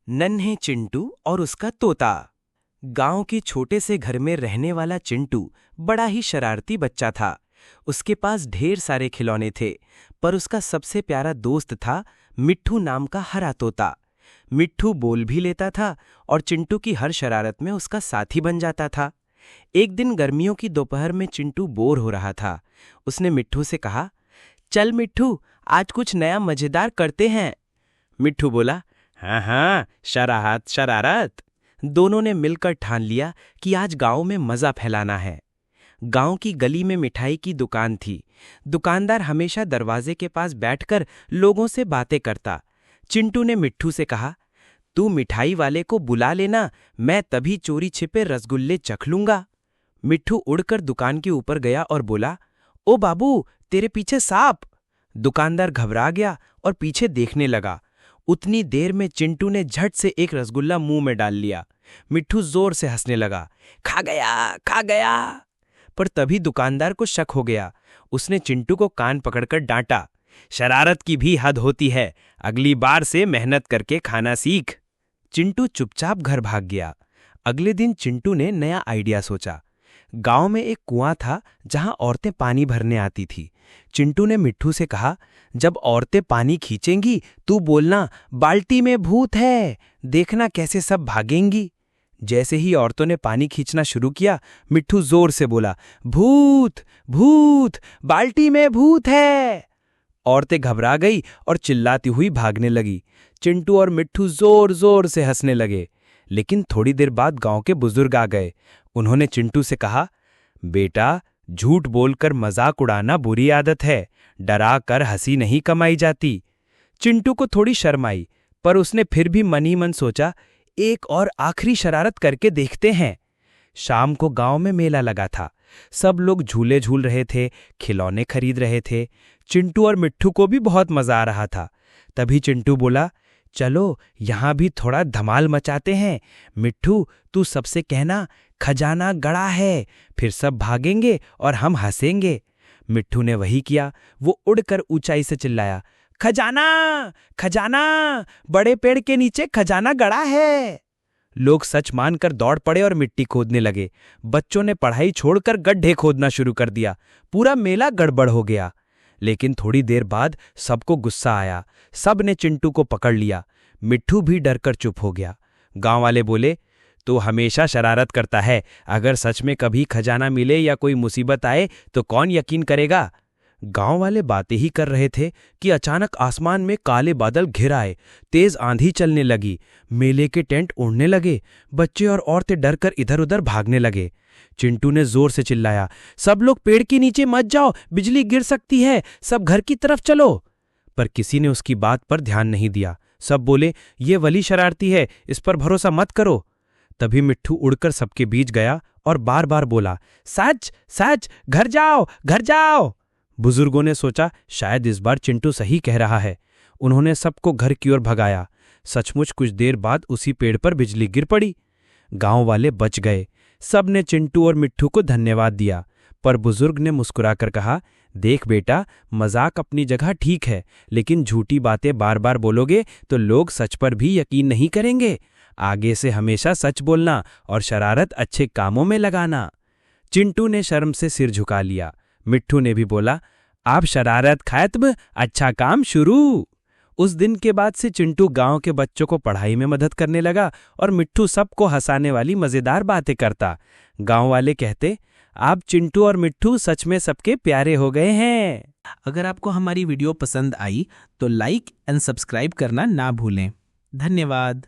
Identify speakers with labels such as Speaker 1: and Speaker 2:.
Speaker 1: नन्हे चिंटू और उसका तोता। गांव के छोटे से घर में रहने वाला चिंटू बड़ा ही शरारती बच्चा था। उसके पास ढेर सारे खिलौने थे, पर उसका सबसे प्यारा दोस्त था मिट्ठू नाम का हरा तोता। मिट्ठू बोल भी लेता था और चिंटू की हर शरारत में उसका साथी बन जाता था। एक दिन गर्मियों की दोपहर में चिंटू बोर हो रहा था। उसने मिट्ठू से कहा, चल मिट्ठू, आज कुछ नया मजेदार करते हैं। मिट्ठू बोला, हाँ हाँ, शरारत शरारत। दोनों ने मिलकर ठान लिया कि आज गांव में मजा फैलाना है। गांव की गली में मिठाई की दुकान थी। दुकानदार हमेशा दरवाजे के पास बैठकर लोगों से बातें करता। चिंटू ने मिट्ठू से कहा, तू मिठाई वाले को बुला लेना, मैं तभी चोरी छिपे रसगुल्ले चख लूंगा। मिट्ठू उड़कर दुकान के ऊपर गया और बोला, ओ बाबू, तेरे पीछे सांप। दुकानदार घबरा गया और पीछे देखने लगा। उतनी देर में चिंटू ने झट से एक रसगुल्ला मुंह में डाल लिया। मिट्ठू जोर से हंसने लगा, खा गया, खा गया। पर तभी दुकानदार को शक हो गया। उसने चिंटू को कान पकड़कर डांटा, शरारत की भी हद होती है, अगली बार से मेहनत करके खाना सीख। चिंटू चुपचाप घर भाग गया। अगले दिन चिंटू ने नया आइडिया सोचा। गांव में एक कुआं था जहां औरतें पानी भरने आती थी। चिंटू ने मिट्ठू से कहा, जब औरतें पानी खींचेंगी तू बोलना, बाल्टी में भूत है, देखना कैसे सब भागेंगी। जैसे ही औरतों ने पानी खींचना शुरू किया, मिट्ठू जोर से बोला, भूत भूत, बाल्टी में भूत है। औरतें घबरा गई और चिल्लाती हुई भागने लगी। चिंटू और मिट्ठू जोर जोर से हंसने लगे। लेकिन थोड़ी देर बाद गांव के बुजुर्ग आ गए। उन्होंने चिंटू से कहा, बेटा, झूठ बोलकर मजाक उड़ाना बुरी आदत है, डरा कर हंसी नहीं कमाई जाती। चिंटू को थोड़ी शर्म आई, पर उसने फिर भी मन ही मन सोचा, एक और आखिरी शरारत करके देखते हैं। शाम को गांव में मेला लगा था। सब लोग झूले झूल रहे थे, खिलौने खरीद रहे थे। चिंटू और मिट्ठू को भी बहुत मजा आ रहा था। तभी चिंटू बोला, चलो यहां भी थोड़ा धमाल मचाते हैं। मिट्ठू, तू सबसे कहना, खजाना गड़ा है, फिर सब भागेंगे और हम हंसेंगे। मिट्ठू ने वही किया। वो उड़कर ऊंचाई से चिल्लाया, खजाना, खजाना, बड़े पेड़ के नीचे खजाना गड़ा है। लोग सच मानकर दौड़ पड़े और मिट्टी खोदने लगे। बच्चों ने पढ़ाई छोड़कर गड्ढे खोदना शुरू कर दिया। पूरा मेला गड़बड़ हो गया। लेकिन थोड़ी देर बाद सबको गुस्सा आया। सब ने चिंटू को पकड़ लिया। मिट्ठू भी डरकर चुप हो गया। गांव वाले बोले, तू हमेशा शरारत करता है, अगर सच में कभी खजाना मिले या कोई मुसीबत आए तो कौन यकीन करेगा। गांव वाले बातें ही कर रहे थे कि अचानक आसमान में काले बादल घिर आए। तेज आंधी चलने लगी। मेले के टेंट उड़ने लगे। बच्चे और औरतें डरकर इधर उधर भागने लगे। चिंटू ने जोर से चिल्लाया, सब लोग पेड़ के नीचे मत जाओ, बिजली गिर सकती है, सब घर की तरफ चलो। पर किसी ने उसकी बात पर ध्यान नहीं दिया। सब बोले, ये वली शरारती है, इस पर भरोसा मत करो। तभी मिट्ठू उड़कर सबके बीच गया और बार बार बोला, सच सच, घर जाओ, घर जाओ। बुजुर्गों ने सोचा, शायद इस बार चिंटू सही कह रहा है। उन्होंने सबको घर की ओर भगाया। सचमुच कुछ देर बाद उसी पेड़ पर बिजली गिर पड़ी। गांव वाले बच गए। सब ने चिंटू और मिट्ठू को धन्यवाद दिया। पर बुजुर्ग ने मुस्कुराकर कहा, देख बेटा, मजाक अपनी जगह ठीक है, लेकिन झूठी बातें बार बार बोलोगे तो लोग सच पर भी यकीन नहीं करेंगे। आगे से हमेशा सच बोलना और शरारत अच्छे कामों में लगाना। चिंटू ने शर्म से सिर झुका लिया। मिट्ठू ने भी बोला, आप शरारत खत्म, अच्छा काम शुरू। उस दिन के बाद से चिंटू गांव के बच्चों को पढ़ाई में मदद करने लगा और मिट्ठू सबको हंसाने वाली मजेदार बातें करता। गांव वाले कहते, आप चिंटू और मिट्ठू सच में सबके प्यारे हो गए हैं।
Speaker 2: अगर आपको हमारी वीडियो पसंद आई तो लाइक एंड सब्सक्राइब करना ना भूलें। धन्यवाद।